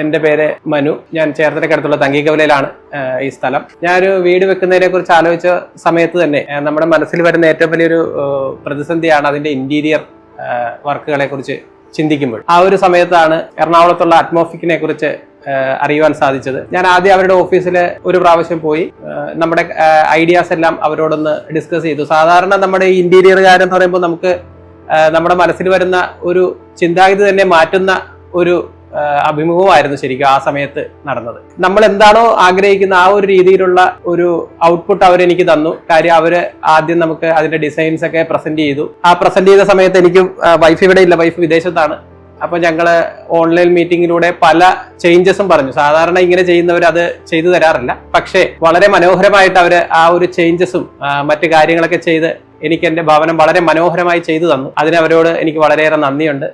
എൻ്റെ പേര് മനു. ഞാൻ ചേർത്തലക്കടുത്തുള്ള തങ്കീകവലയിലാണ് ഈ സ്ഥലം. ഞാനൊരു വീട് വെക്കുന്നതിനെ കുറിച്ച് ആലോചിച്ച സമയത്ത് തന്നെ നമ്മുടെ മനസ്സിൽ വരുന്ന ഏറ്റവും വലിയൊരു പ്രതിസന്ധിയാണ് അതിന്റെ ഇന്റീരിയർ വർക്കുകളെ കുറിച്ച് ചിന്തിക്കുമ്പോൾ. ആ ഒരു സമയത്താണ് എറണാകുളത്തുള്ള അറ്റ്മോഫിക്കിനെ കുറിച്ച് അറിയുവാൻ സാധിച്ചത്. ഞാൻ ആദ്യം അവരുടെ ഓഫീസിൽ ഒരു പ്രാവശ്യം പോയി നമ്മുടെ ഐഡിയാസ് എല്ലാം അവരോടൊന്ന് ഡിസ്കസ് ചെയ്തു. സാധാരണ നമ്മുടെ ഈ ഇന്റീരിയറുകാരെന്ന് പറയുമ്പോൾ നമുക്ക് നമ്മുടെ മനസ്സിൽ വരുന്ന ഒരു ചിന്താഗതി തന്നെ മാറ്റുന്ന ഒരു അഭിമുഖമായിരുന്നു ശരിക്കും ആ സമയത്ത് നടന്നത്. നമ്മൾ എന്താണോ ആഗ്രഹിക്കുന്ന ആ ഒരു രീതിയിലുള്ള ഒരു ഔട്ട്പുട്ട് അവരെനിക്ക് തന്നു. കാര്യം അവര് ആദ്യം നമുക്ക് അതിന്റെ ഡിസൈൻസ് ഒക്കെ പ്രസന്റ് ചെയ്തു. ആ പ്രസന്റ് ചെയ്ത സമയത്ത് എനിക്ക് വൈഫ് ഇവിടെ ഇല്ല, വൈഫ് വിദേശത്താണ്. അപ്പൊ ഞങ്ങള് ഓൺലൈൻ മീറ്റിംഗിലൂടെ പല ചേഞ്ചസും പറഞ്ഞു. സാധാരണ ഇങ്ങനെ ചെയ്യുന്നവർ അത് ചെയ്തു തരാറില്ല, പക്ഷേ വളരെ മനോഹരമായിട്ട് അവര് ആ ഒരു ചേഞ്ചസും മറ്റു കാര്യങ്ങളൊക്കെ ചെയ്ത് എനിക്ക് എന്റെ ഭവനം വളരെ മനോഹരമായി ചെയ്തു തന്നു. അതിന് അവരോട് എനിക്ക് വളരെയേറെ നന്ദിയുണ്ട്.